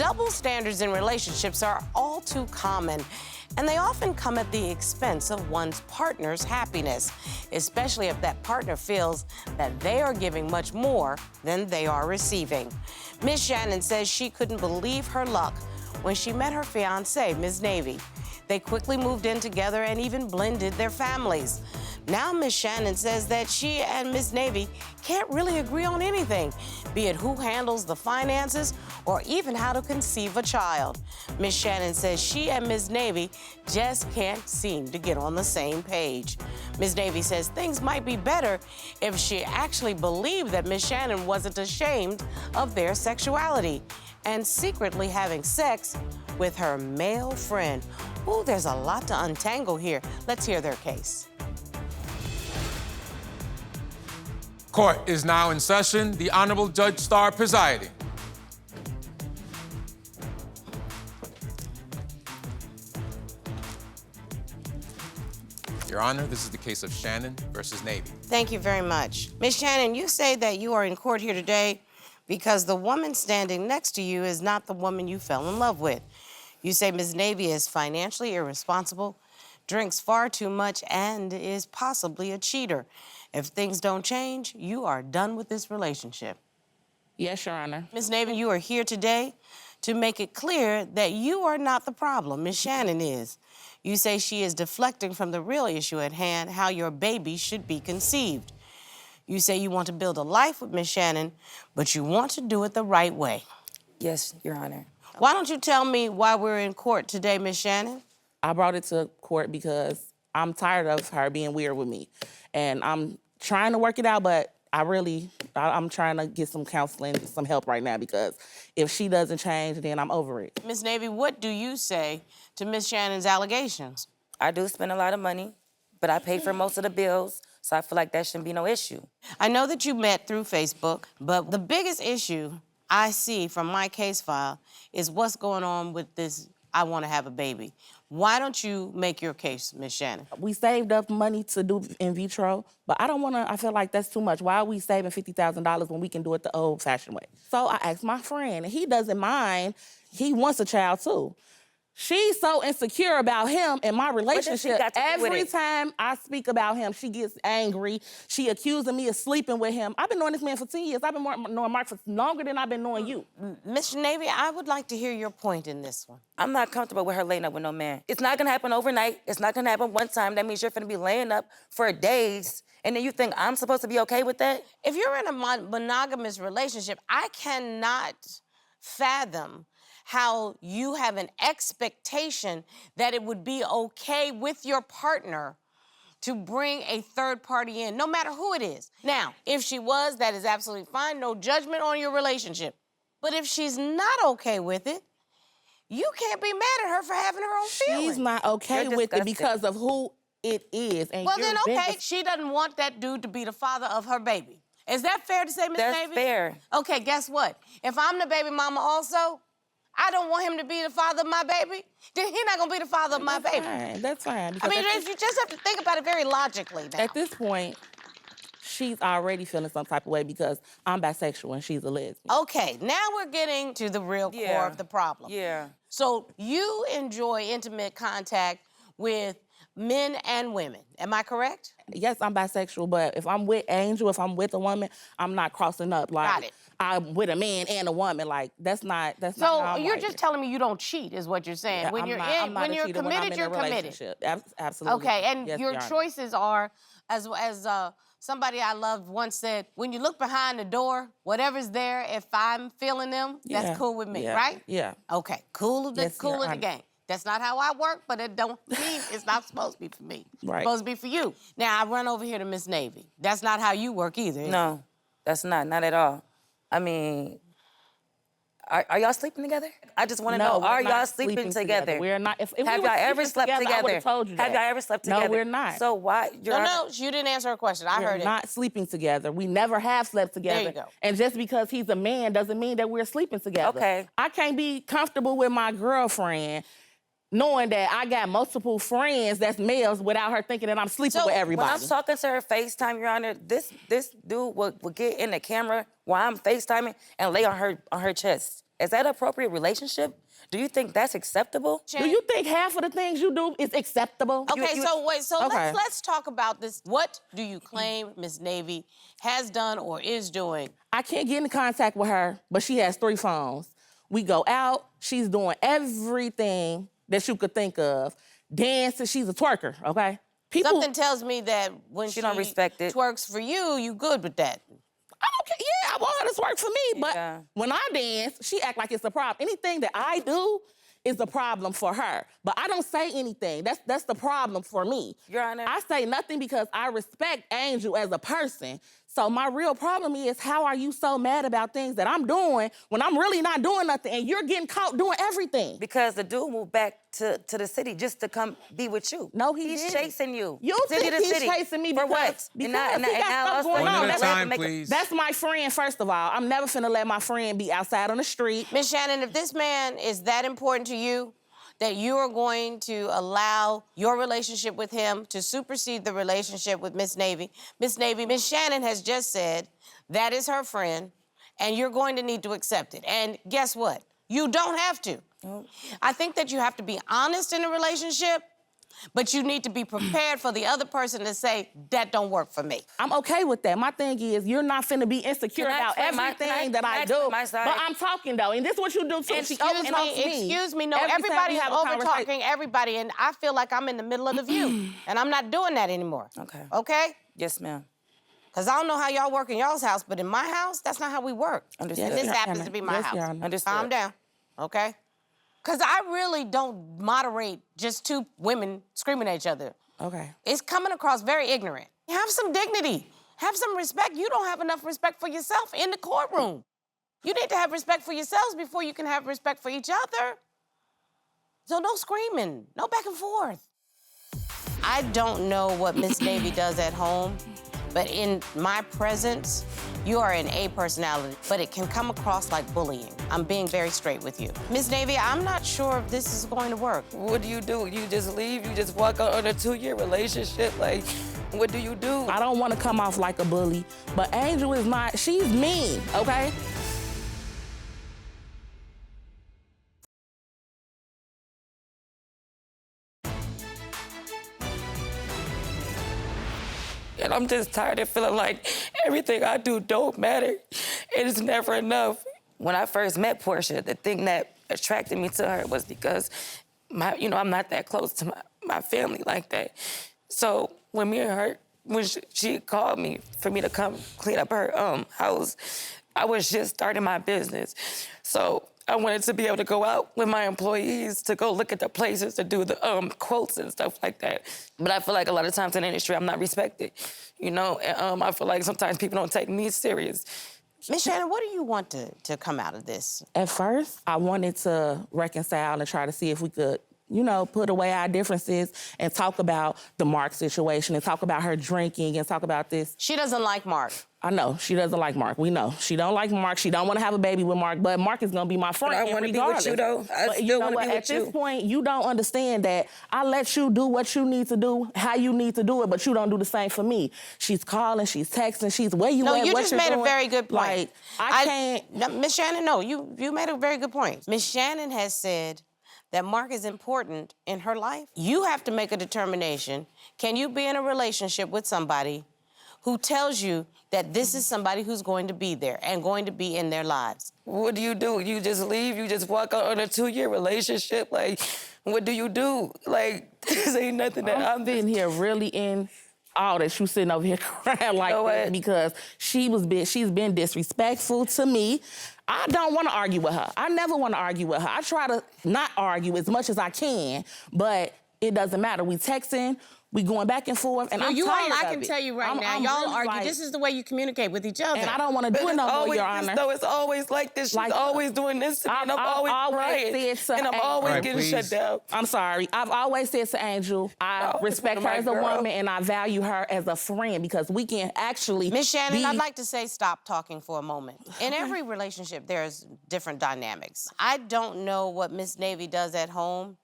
Double standards in relationships are all too common, and they often come at the expense of one's partner's happiness, especially if that partner feels that they are giving much more than they are receiving. Miss Shannon says she couldn't believe her luck when she met her fiancé, Ms. Navy. They quickly moved in together and even blended their families. Now Miss Shannon says that she and Ms. Navy can't really agree on anything, be it who handles the finances or even how to conceive a child. Miss Shannon says she and Ms. Navy just can't seem to get on the same page. Ms. Navy says things might be better if she actually believed that Miss Shannon wasn't ashamed of their sexuality and secretly having sex with her male friend. Ooh, there's a lot to untangle here. Let's hear their case. Court is now in session. The Honorable Judge Starr presiding. Your Honor, this is the case of Shannon versus Navy. Thank you very much. Ms. Shannon, you say that you are in court here today because the woman standing next to you is not the woman you fell in love with. You say Ms. Navy is financially irresponsible, drinks far too much, and is possibly a cheater. If things don't change, you are done with this relationship. Yes, Your Honor. Ms. Navy, you are here today to make it clear that you are not the problem. Ms. Shannon is. You say she is deflecting from the real issue at hand, how your baby should be conceived. You say you want to build a life with Ms. Shannon, but you want to do it the right way. Yes, Your Honor. Why don't you tell me why we're in court today, Ms. Shannon? I brought it to court because I'm tired of her being weird with me. And I'm trying to work it out, but I'm trying to get some counseling, some help right now, because if she doesn't change, then I'm over it. Ms. Navy, what do you say to Ms. Shannon's allegations? I do spend a lot of money, but I pay for most of the bills, so I feel like that shouldn't be no issue. I know that you met through Facebook, but the biggest issue I see from my case file is what's going on with this I want to have a baby. Why don't you make your case, Ms. Shannon? We saved up money to do in vitro, but I feel like that's too much. Why are we saving $50,000 when we can do it the old-fashioned way? So I asked my friend, and he doesn't mind. He wants a child, too. She's so insecure about him and my relationship. Every time I speak about him, she gets angry. She accusing me of sleeping with him. I've been knowing this man for 10 years. I've been knowing Mark for longer than I've been knowing you. Ms. Navy, I would like to hear your point in this one. I'm not comfortable with her laying up with no man. It's not gonna happen overnight. It's not gonna happen one time. That means you're gonna be laying up for days, and then you think I'm supposed to be okay with that? If you're in a monogamous relationship, I cannot fathom how you have an expectation that it would be okay with your partner to bring a third party in, no matter who it is. Now, if she was, that is absolutely fine. No judgment on your relationship. But if she's not okay with it, you can't be mad at her for having her own feelings. She's not okay with it because of who it is. And well, then, okay, she doesn't want that dude to be the father of her baby. Is that fair to say, Ms. Navy? That's fair. Okay, guess what? If I'm the baby mama also, I don't want him to be the father of my baby, then he's not gonna be the father of my baby. That's fine. I mean, you just have to think about it very logically now. At this point, she's already feeling some type of way because I'm bisexual and she's a lesbian. Okay, now we're getting to the real core of the problem. Yeah. So you enjoy intimate contact with men and women, am I correct? Yes, I'm bisexual, but if I'm with Angel, if I'm with a woman, I'm not crossing up. Like, Got it. I'm with a man and a woman. Like, that's not how So I'm you're wired. just telling me you don't cheat, is what you're saying. Yeah, when you're committed, you're committed. Absolutely. Okay, and yes, your choices are, as somebody I loved once said, when you look behind the door, whatever's there, if I'm feeling them, that's cool with me, right? Yeah. Okay, cool of the Honor. game. That's not how I work, but it don't mean it's not supposed to be for me. Right. It's supposed to be for you. Now, I run over here to Miss Navy. That's not how you work either. No, that's not at all. I mean, are y'all sleeping together? I just want to know, are y'all sleeping together? We're not. If have y'all ever slept together? I would have told you that. Have y'all ever slept together? No, we're not. So why? No, you didn't answer her question. I heard it. We're not sleeping together. We never have slept together. There you go. And just because he's a man doesn't mean that we're sleeping together. Okay. I can't be comfortable with my girlfriend knowing that I got multiple friends that's males without her thinking that I'm sleeping with everybody. When I'm talking to her FaceTime, Your Honor, this dude will get in the camera while I'm FaceTiming and lay on her chest. Is that an appropriate relationship? Do you think that's acceptable? Do you think half of the things you do is acceptable? Okay, so wait, so Okay. let's talk about this. What do you claim Ms. Navy has done or is doing? I can't get in contact with her, but she has 3 phones. We go out, she's doing everything that you could think of. Dancing, she's a twerker, okay? Something tells me that when she don't respect it. twerks for you good with that. I don't care. Yeah, I want her to twerk for me, but Yeah. when I dance, she act like it's a problem. Anything that I do is a problem for her, but I don't say anything. That's the problem for me. Your Honor. I say nothing because I respect Angel as a person. So my real problem is, how are you so mad about things that I'm doing when I'm really not doing nothing and you're getting caught doing everything? Because the dude moved back to the city just to come be with you. No, he He's didn't. chasing you. You City think to he's city. chasing me for because, what? because And he got stuff also going One on. at a That's- time, please. That's my friend, first of all. I'm never finna let my friend be outside on the street. Miss Shannon, if this man is that important to you, that you are going to allow your relationship with him to supersede the relationship with Miss Navy. Miss Shannon has just said that is her friend, and you're going to need to accept it. And guess what? You don't have to. I think that you have to be honest in a relationship, but you need to be prepared for the other person to say, that don't work for me. I'm okay with that. My thing is, you're not finna be insecure Can I about explain everything can that I explain do. my side? But I'm talking though, and this is what you do too. She overtalks me. Excuse me, no, Every time everybody's we have a over conversation. talking everybody, and I feel like I'm in the middle of the view, and I'm not doing that anymore. Okay. Okay? Yes, ma'am. Because I don't know how y'all work in y'all's house, but in my house, that's not how we work. Understood. And this Yes, happens Your to be Honor. my Yes, house. Your Honor. Understood. Calm down, okay? Because I really don't moderate just 2 women screaming at each other. Okay. It's coming across very ignorant. Have some dignity. Have some respect. You don't have enough respect for yourself in the courtroom. You need to have respect for yourselves before you can have respect for each other. So no screaming, no back and forth. I don't know what Miss Navy does at home, but in my presence, you are an A personality, but it can come across like bullying. I'm being very straight with you. Miss Navy, I'm not sure if this is going to work. What do? You just leave? You just walk out on a 2-year relationship? Like, what do you do? I don't want to come off like a bully, but Angel is not. She's mean, okay? And I'm just tired of feeling like everything I do don't matter. It is never enough. When I first met Porscha, the thing that attracted me to her was because I'm not that close to my family like that. So when me and her, when she called me for me to come clean up her house, I was just starting my business. So I wanted to be able to go out with my employees to go look at the places to do the quotes and stuff like that. But I feel like a lot of times in the industry, I'm not respected, And I feel like sometimes people don't take me serious. Miss Shannon, what do you want to come out of this? At first, I wanted to reconcile and try to see if we could, put away our differences and talk about the Mark situation and talk about her drinking and talk about this. She doesn't like Mark. I know, she doesn't like Mark. We know. She don't like Mark. She don't want to have a baby with Mark, but Mark is going to be my friend. But I want to be with you, though. I still want to be with At you. this point, you don't understand that I let you do what you need to do, how you need to do it, but you don't do the same for me. She's calling, she's texting, she's where you No, at, you what just you're made doing. a very good point. Like, I can't... No, Miss Shannon, no, you made a very good point. Miss Shannon has said that Mark is important in her life. You have to make a determination. Can you be in a relationship with somebody who tells you that this is somebody who's going to be there and going to be in their lives? What do? You just leave? You just walk out on a 2-year relationship? Like, what do you do? Like, this ain't nothing that I'm sitting here really in all that. You sitting over here crying like that because she's been disrespectful to me. I don't want to argue with her. I never want to argue with her. I try to not argue as much as I can, but it doesn't matter. We texting, we going back and forth, and I'm tired of it. I can tell you right now, I'm y'all really argue. like- This is the way you communicate with each other. And I don't want to do it no more, Your Honor. Though it's always like this. She's always doing this to me, and I'm always crying, and I'm always Right, getting please. shut down. I'm sorry. I've always said to Angel, I respect her as a woman and I value her as a friend because we can actually Miss Shannon, be... I'd like to say stop talking for a moment. In every relationship, there's different dynamics. I don't know what Miss Navy does at home,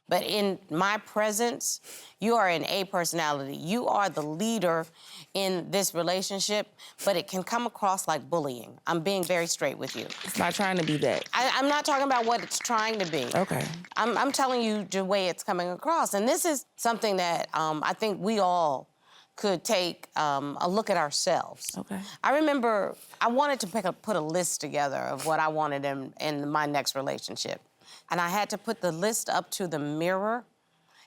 But in my presence, you are an A personality. You are the leader in this relationship, but it can come across like bullying. I'm being very straight with you. It's not trying to be that. I'm not talking about what it's trying to be. Okay. I'm telling you the way it's coming across. And this is something that I think we all could take a look at ourselves. Okay. I remember I wanted to put a list together of what I wanted in my next relationship. And I had to put the list up to the mirror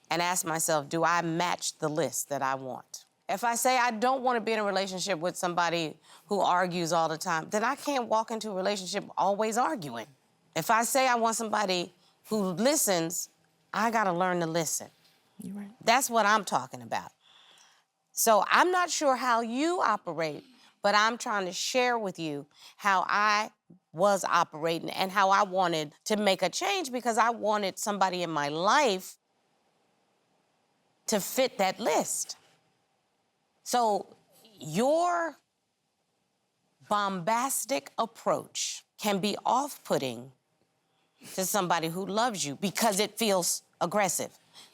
and ask myself, do I match the list that I want? If I say I don't want to be in a relationship with somebody who argues all the time, then I can't walk into a relationship always arguing. If I say I want somebody who listens, I got to learn to listen. You're right. That's what I'm talking about. So I'm not sure how you operate, but I'm trying to share with you how I was operating and how I wanted to make a change because I wanted somebody in my life to fit that list. So your bombastic approach can be off-putting to somebody who loves you because it feels aggressive.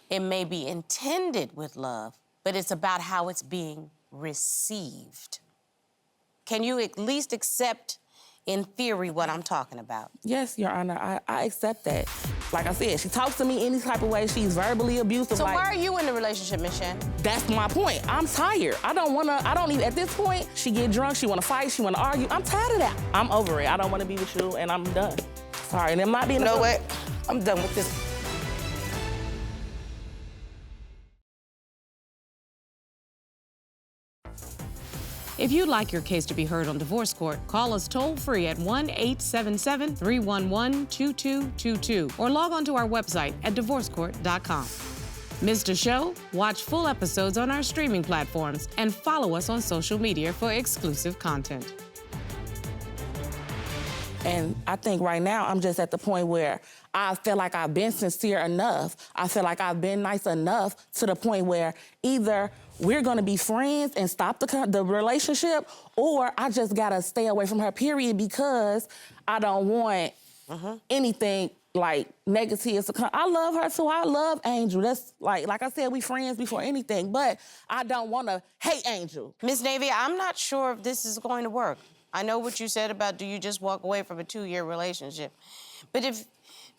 It may be intended with love, but it's about how it's being received. Can you at least accept, in theory, what I'm talking about? Yes, Your Honor, I accept that. Like I said, she talks to me any type of way. She's verbally abusive. So like, why are you in the relationship, Miss Shannon? That's my point. I'm tired. I don't even, at this point, she get drunk, she wanna fight, she wanna argue. I'm tired of that. I'm over it. I don't wanna be with you, and I'm done. Sorry, and it might be in You know what? I'm done with this. If you'd like your case to be heard on divorce court, call us toll-free at 1-877-311-2222 or log on to our website at divorcecourt.com. Missed a show? Watch full episodes on our streaming platforms and follow us on social media for exclusive content. And I think right now I'm just at the point where I feel like I've been sincere enough. I feel like I've been nice enough to the point where either we're gonna be friends and stop the relationship, or I just gotta stay away from her, period, because I don't want anything like negative to come. I love her too. I love Angel. That's like I said, we friends before anything, but I don't wanna hate Angel. Miss Navy, I'm not sure if this is going to work. I know what you said about do you just walk away from a 2-year relationship. But if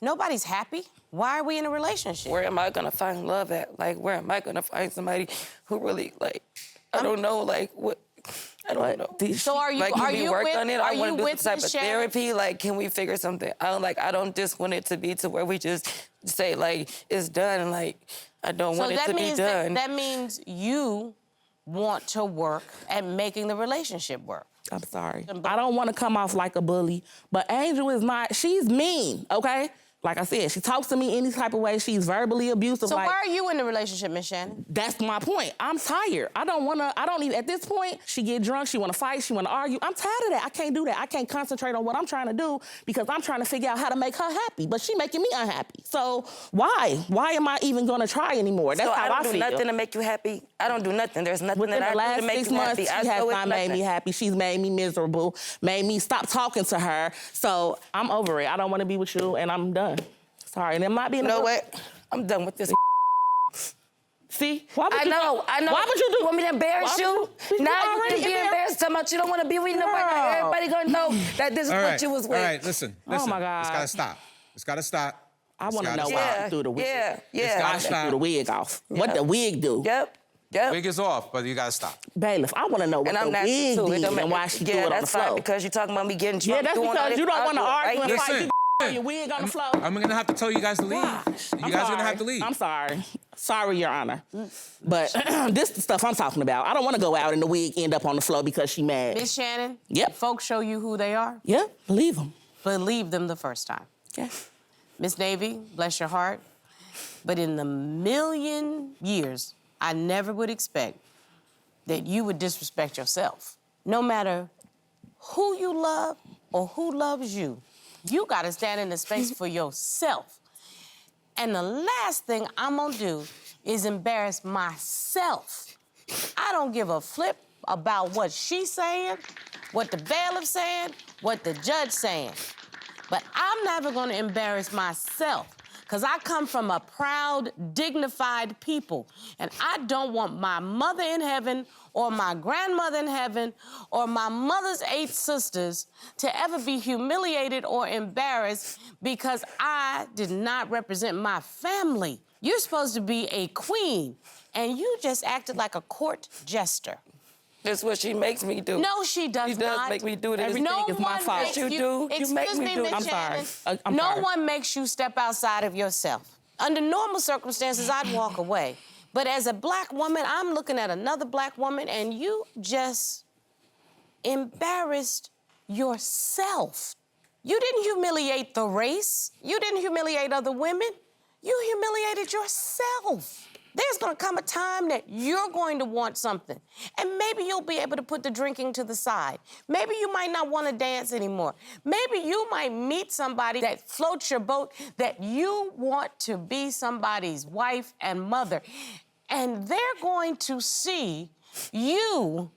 nobody's happy, why are we in a relationship? Where am I gonna find love at? Like, where am I gonna find somebody who really, like, I don't know, like, what, I don't know. So are you, like, can we work with, on it? are I want you to do with some type Miss of Shannon? therapy. Like, can we figure something out? Like, I don't just want it to be to where we just say, like, it's done. Like, I don't want it to be done. That means you want to work at making the relationship work. I'm sorry. I don't want to come off like a bully, but Angel is not, she's mean, okay? Like I said, she talks to me any type of way. She's verbally abusive. So like, why are you in the relationship, Miss Shannon? That's my point. I'm tired. I don't even, at this point, she get drunk, she wanna fight, she wanna argue. I'm tired of that. I can't do that. I can't concentrate on what I'm trying to do because I'm trying to figure out how to make her happy, but she making me unhappy. So why? Why am I even gonna try anymore? That's how I feel. I don't do nothing to make you happy. I don't do nothing. There's nothing Within that the I last do to make 6 you months, happy. she has not made me happy. She's made me miserable, made me stop talking to her. So I'm over it. I don't wanna be with you, and I'm done. Sorry, and it might be in You know what? I'm done with this. See? Why would I know. Why would you do? You want me to embarrass you? You Now you already can be embarrassed so much you don't want to be with nobody. Everybody gonna know that this is what you was with. All right, listen. Oh, my God. It's gotta stop. It's gotta stop. I want to know gotta why stop. she threw the wig. Yeah. gotta Why she stop. threw the wig off. What the wig do? Yep. Wig is off, but you gotta stop. Bailiff, I want to know what And the I'm not wig too. did and why she threw it on the that's fine floor. because you're talking about me getting drunk. Yeah, that's doing all because this you don't want to argue and right? fight. Listen. You throw your wig on the floor. I'm gonna have to tell you guys to leave. Gosh, You I'm guys are sorry. gonna have to leave. I'm sorry. Sorry, Your Honor. But this is the stuff I'm talking about. I don't want to go out and the wig end up on the floor because she mad. Miss Shannon, Yep. folks show you who they are. Yeah, believe them. Believe them the first time. Yeah. Miss Navy, bless your heart. But in the million years, I never would expect that you would disrespect yourself. No matter who you love or who loves you, you gotta stand in the space for yourself. And the last thing I'm gonna do is embarrass myself. I don't give a flip about what she's saying, what the bailiff's saying, what the judge saying. But I'm never gonna embarrass myself, because I come from a proud, dignified people. And I don't want my mother in heaven or my grandmother in heaven or my mother's 8 sisters to ever be humiliated or embarrassed because I did not represent my family. You're supposed to be a queen, and you just acted like a court jester. That's what she makes me do. No, she does not. She does make me do this. Everything is my fault. Makes You do. You make Excuse me me, do. Miss I'm Shannon. sorry. I'm no sorry. one makes you step outside of yourself. Under normal circumstances, I'd walk away. But as a black woman, I'm looking at another black woman, and you just embarrassed yourself. You didn't humiliate the race. You didn't humiliate other women. You humiliated yourself. There's gonna come a time that you're going to want something. And maybe you'll be able to put the drinking to the side. Maybe you might not wanna dance anymore. Maybe you might meet somebody that floats your boat, that you want to be somebody's wife and mother. And they're going to see you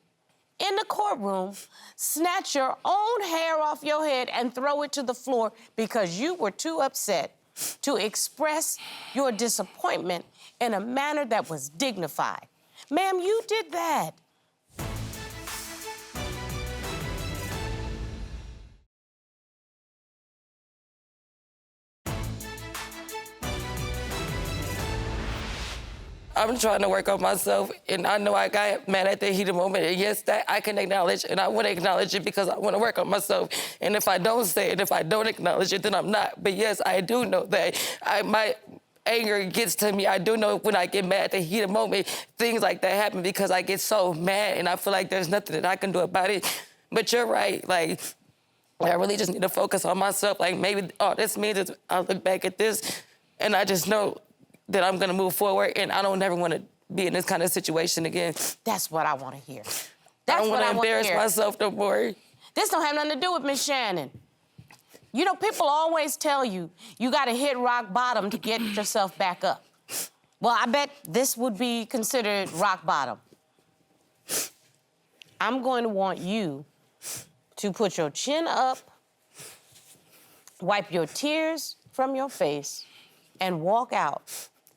in the courtroom snatch your own hair off your head and throw it to the floor because you were too upset to express your disappointment in a manner that was dignified. Ma'am, you did that. I'm trying to work on myself, and I know I got mad at the heat of the moment. And yes, that I can acknowledge, and I want to acknowledge it because I want to work on myself. And if I don't say it, if I don't acknowledge it, then I'm not. But yes, I do know that my anger gets to me. I do know when I get mad at the heat of the moment, things like that happen because I get so mad, and I feel like there's nothing that I can do about it. But you're right, like, I really just need to focus on myself. Like, maybe all this means is I look back at this, and I just know that I'm gonna move forward, and I don't ever wanna be in this kind of situation again. That's what I wanna hear. I That's don't what wanna I wanna embarrass hear. myself no more. This don't have nothing to do with Miss Shannon. You know, people always tell you, you gotta hit rock bottom to get yourself back up. Well, I bet this would be considered rock bottom. I'm going to want you to put your chin up, wipe your tears from your face, and walk out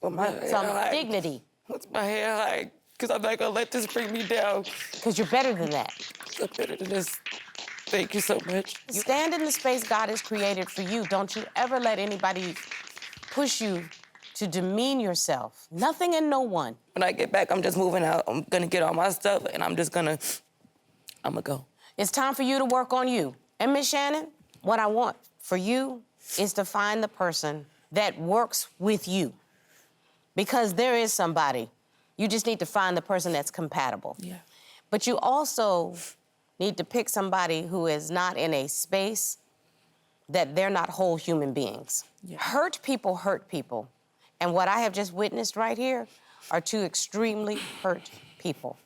With my with head some high. dignity, With my head high, because I'm not gonna let this bring me down. because you're better than that. I'm better than this. Thank you so much. Stand in the space God has created for you. Don't you ever let anybody push you to demean yourself. Nothing and no one. When I get back, I'm just moving out. I'm gonna get all my stuff, and I'm gonna go. It's time for you to work on you. And Miss Shannon, what I want for you is to find the person that works with you. Because there is somebody. You just need to find the person that's compatible. Yeah. But you also need to pick somebody who is not in a space that they're not whole human beings. Yeah. Hurt people. And what I have just witnessed right here are 2 extremely hurt people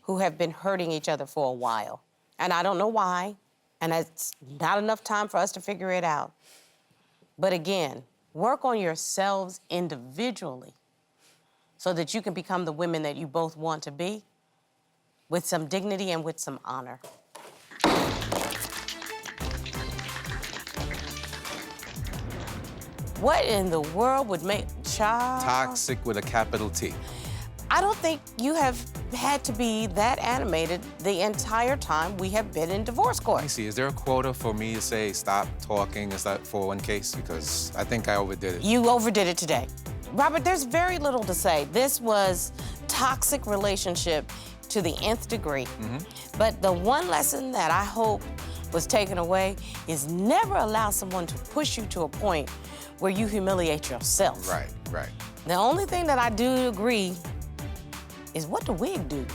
who have been hurting each other for a while. And I don't know why, and it's not enough time for us to figure it out. But again, work on yourselves individually so that you can become the women that you both want to be with some dignity and with some honor. What in the world would make child? Toxic with a capital T. I don't think you have had to be that animated the entire time we have been in divorce court. Let me see, is there a quota for me to say stop talking? Is that for one case? Because I think I overdid it. You overdid it today. Robert, there's very little to say. This was toxic relationship to the nth degree. But the one lesson that I hope was taken away is never allow someone to push you to a point where you humiliate yourself. Right, right. The only thing that I do agree is what the wig do.